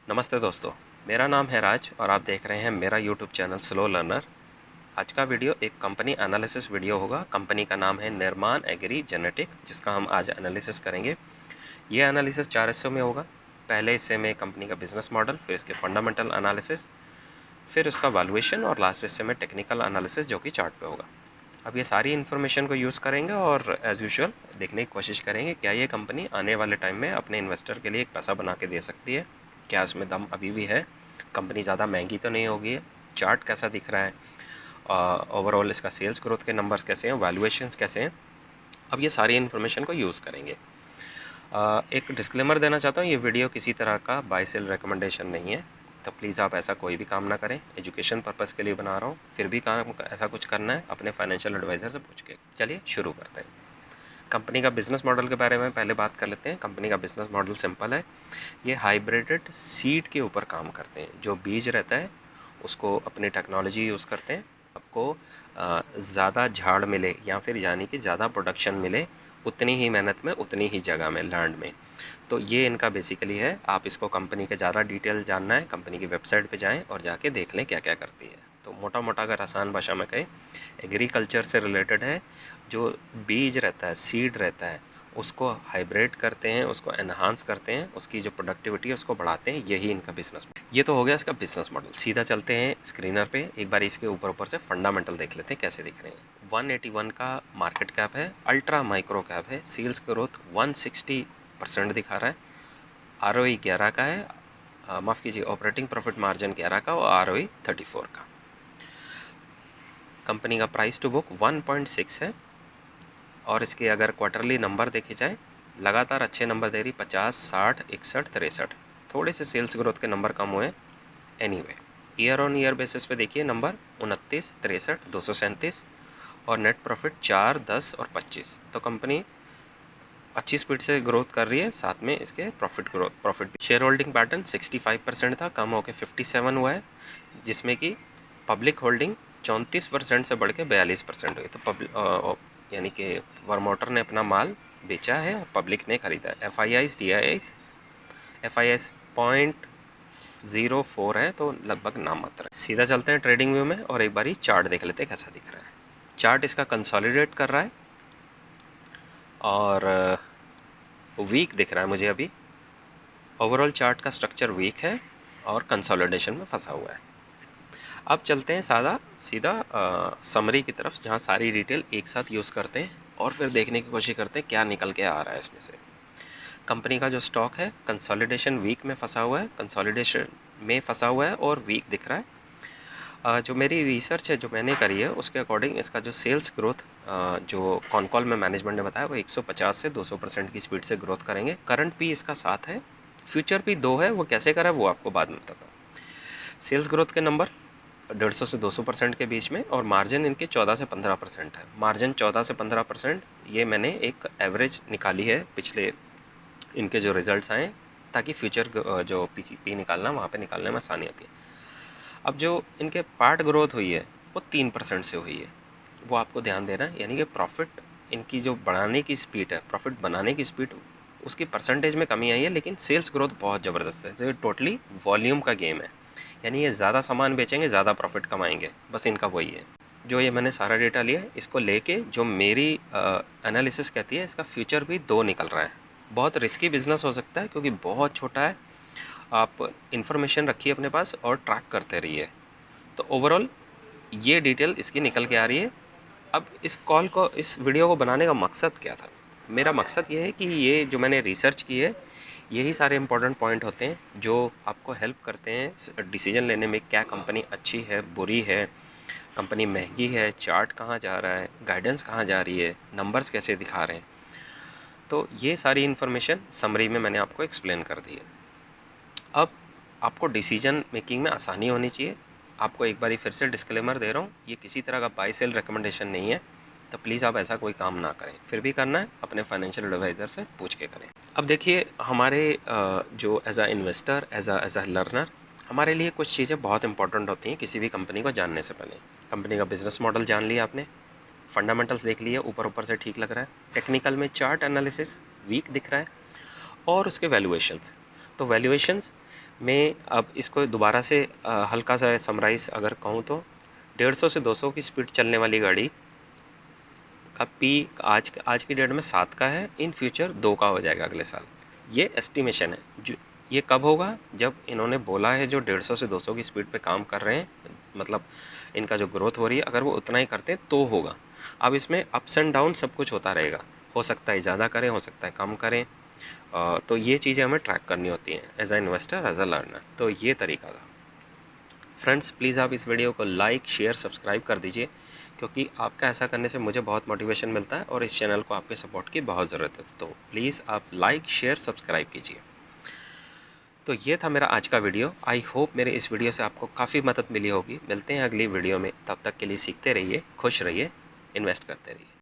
नमस्ते दोस्तों, मेरा नाम है राज और आप देख रहे हैं मेरा यूट्यूब चैनल स्लो लर्नर। आज का वीडियो एक कंपनी एनालिसिस वीडियो होगा। कंपनी का नाम है निर्माण एग्री जेनेटिक, जिसका हम आज एनालिसिस करेंगे। ये एनालिसिस 4 हिस्सों में होगा। पहले हिस्से में कंपनी का बिजनेस मॉडल, फिर इसके फंडामेंटल एनालिसिस, फिर उसका वैल्यूएशन और लास्ट हिस्से में टेक्निकल एनालिसिस जो कि चार्ट पे होगा। अब ये सारी इन्फॉर्मेशन को यूज़ करेंगे और एज़ यूजुअल देखने की कोशिश करेंगे क्या ये कंपनी आने वाले टाइम में अपने इन्वेस्टर के लिए एक पैसा बना के दे सकती है, क्या इसमें दम अभी भी है, कंपनी ज़्यादा महंगी तो नहीं होगी, चार्ट कैसा दिख रहा है, ओवरऑल इसका सेल्स ग्रोथ के नंबर्स कैसे हैं, वैल्यूएशंस कैसे हैं। अब ये सारी इन्फॉर्मेशन को यूज़ करेंगे। एक डिस्क्लेमर देना चाहता हूँ, ये वीडियो किसी तरह का बाय सेल रिकमेंडेशन नहीं है, तो प्लीज़ आप ऐसा कोई भी काम ना करें। एजुकेशन पर्पज़ के लिए बना रहा हूँ, फिर भी काम ऐसा कुछ करना है अपने फाइनेंशियल एडवाइज़र से पूछ के। चलिए शुरू करते हैं। कंपनी का बिज़नेस मॉडल के बारे में पहले बात कर लेते हैं। कंपनी का बिज़नेस मॉडल सिंपल है। ये हाइब्रिडेड सीड के ऊपर काम करते हैं। जो बीज रहता है उसको अपनी टेक्नोलॉजी यूज़ करते हैं। आपको ज़्यादा झाड़ मिले या फिर यानी कि ज़्यादा प्रोडक्शन मिले, उतनी ही मेहनत में उतनी ही जगह में, लैंड में। तो ये इनका बेसिकली है। आप इसको कंपनी के ज़्यादा डिटेल जानना है, कंपनी की वेबसाइट पे जाएं और जाके देख लें क्या क्या करती है। तो मोटा मोटा अगर आसान भाषा में कहें, एग्रीकल्चर से रिलेटेड है। जो बीज रहता है, सीड रहता है, उसको हाइब्रिड करते हैं, उसको एनहांस करते हैं, उसकी जो प्रोडक्टिविटी है उसको बढ़ाते हैं। यही इनका बिजनेस। ये तो हो गया इसका बिजनेस मॉडल। सीधा चलते हैं स्क्रीनर पे, एक बार इसके ऊपर ऊपर से फंडामेंटल देख लेते हैं कैसे दिख रहे हैं। 181 का मार्केट कैप है, अल्ट्रा माइक्रो कैप है, सेल्स ग्रोथ 160% दिखा रहा है, ROE 11 का है, माफ़ कीजिए ऑपरेटिंग प्रॉफिट मार्जिन 11 का और ROE 34 का। कंपनी का प्राइस टू बुक 1.6 है और इसके अगर क्वार्टरली नंबर देखे जाए, लगातार अच्छे नंबर दे रही, 50, 60, 61, 63। थोड़े से सेल्स ग्रोथ के नंबर कम हुए anyway. Year on year basis पे देखिए नंबर 29, 63, 237 और नेट प्रॉफिट 4, 10 और 25। तो कंपनी अच्छी स्पीड से ग्रोथ कर रही है, साथ में इसके प्रॉफिट भी। शेयर होल्डिंग पैटर्न 65% था, कम होकर 57 हुआ है, जिसमें कि पब्लिक होल्डिंग 34% से बढ़ के 42% हुई। तो पब्लिक यानी कि वर्मोटर ने अपना माल बेचा है, पब्लिक ने खरीदा है। एफ आई आईज 0.04 है, तो लगभग नाम मात्र है। सीधा चलते हैं ट्रेडिंग व्यू में और एक बारी चार्ट देख लेते हैं कैसा दिख रहा है। चार्ट इसका कंसोलिडेट कर रहा है और वीक दिख रहा है मुझे अभी। ओवरऑल चार्ट का स्ट्रक्चर वीक है और कंसोलिडेशन में फंसा हुआ है। अब चलते हैं सीधा समरी की तरफ, जहाँ सारी डिटेल एक साथ यूज़ करते हैं और फिर देखने की कोशिश करते हैं क्या निकल के आ रहा है इसमें से। कंपनी का जो स्टॉक है कंसोलिडेशन वीक में फंसा हुआ है, कंसोलिडेशन में फंसा हुआ है और वीक दिख रहा है। जो मेरी रिसर्च है जो मैंने करी है उसके अकॉर्डिंग इसका जो सेल्स ग्रोथ जो कॉन कॉल में मैनेजमेंट ने बताया वो 150 से 200% की स्पीड से ग्रोथ करेंगे। करंट पी इसका 7 है, फ्यूचर पी 2 है। वो कैसे करा है वो आपको बाद में बताता हूँ। सेल्स ग्रोथ के नंबर 150 से 200% के बीच में और मार्जिन इनके 14 से 15% है। मार्जिन 14 से 15%, ये मैंने एक एवरेज निकाली है पिछले इनके जो रिजल्ट्स आए, ताकि फ्यूचर जो पी निकालना वहाँ पे निकालने में आसानी होती है। अब जो इनके पार्ट ग्रोथ हुई है वो 3% से हुई है, वो आपको ध्यान देना है। यानी कि प्रॉफिट इनकी जो बढ़ाने की स्पीड है, प्रॉफिट बनाने की स्पीड, उसकी परसेंटेज में कमी आई है, लेकिन सेल्स ग्रोथ बहुत ज़बरदस्त है। तो ये टोटली वॉल्यूम का गेम है, यानी ये ज़्यादा सामान बेचेंगे, ज़्यादा प्रॉफिट कमाएंगे, बस इनका वही है। जो ये मैंने सारा डेटा लिया है, इसको लेके जो मेरी एनालिसिस कहती है, इसका फ्यूचर भी 2 निकल रहा है। बहुत रिस्की बिजनेस हो सकता है क्योंकि बहुत छोटा है। आप इन्फॉर्मेशन रखिए अपने पास और ट्रैक करते रहिए। तो ओवरऑल ये डिटेल इसकी निकल के आ रही है। अब इस वीडियो को बनाने का मकसद क्या था? मेरा मकसद ये है कि ये जो मैंने रिसर्च की है, यही सारे इंपॉर्टेंट पॉइंट होते हैं जो आपको हेल्प करते हैं डिसीजन लेने में, क्या कंपनी अच्छी है, बुरी है, कंपनी महंगी है, चार्ट कहाँ जा रहा है, गाइडेंस कहाँ जा रही है, नंबर्स कैसे दिखा रहे हैं। तो ये सारी इन्फॉर्मेशन समरी में मैंने आपको एक्सप्लेन कर दी है। अब आपको डिसीजन मेकिंग में आसानी होनी चाहिए। आपको एक बारी फिर से डिस्क्लेमर दे रहा हूँ, ये किसी तरह का बाय सेल रिकमेंडेशन नहीं है, तो प्लीज़ आप ऐसा कोई काम ना करें। फिर भी करना है अपने फाइनेंशियल एडवाइज़र से पूछ के करें। अब देखिए हमारे जो as a investor, as a learner, हमारे लिए कुछ चीज़ें बहुत इंपॉर्टेंट होती हैं किसी भी कंपनी को जानने से पहले। कंपनी का बिजनेस मॉडल जान लिया आपने, फंडामेंटल्स देख लिए, ऊपर ऊपर से ठीक लग रहा है, टेक्निकल में चार्ट एनालिसिस वीक दिख रहा है और उसके वैल्यूएशंस। तो वैल्यूएशंस मैं अब इसको दोबारा से हल्का सा समराइज़ अगर कहूँ तो 150 से 200 की स्पीड चलने वाली गाड़ी का पीक आज की डेट में 7 का है, इन फ्यूचर 2 का हो जाएगा अगले साल। ये एस्टिमेशन है। जो ये कब होगा? जब इन्होंने बोला है जो 150 से 200 की स्पीड पे काम कर रहे हैं, मतलब इनका जो ग्रोथ हो रही है, अगर वो उतना ही करते तो होगा। अब इसमें अप्स एंड डाउन सब कुछ होता रहेगा, हो सकता है ज़्यादा करें, हो सकता है कम करें। तो ये चीज़ें हमें ट्रैक करनी होती हैं as a investor, as a learner. तो ये तरीका था। फ्रेंड्स, प्लीज़ आप इस वीडियो को लाइक, शेयर, सब्सक्राइब कर दीजिए, क्योंकि आपका ऐसा करने से मुझे बहुत मोटिवेशन मिलता है और इस चैनल को आपके सपोर्ट की बहुत ज़रूरत है। तो प्लीज़ आप लाइक, शेयर, सब्सक्राइब कीजिए। तो ये था मेरा आज का वीडियो। आई होप मेरे इस वीडियो से आपको काफ़ी मदद मिली होगी। मिलते हैं अगली वीडियो में, तब तक के लिए सीखते रहिए, खुश रहिए, इन्वेस्ट करते रहिए।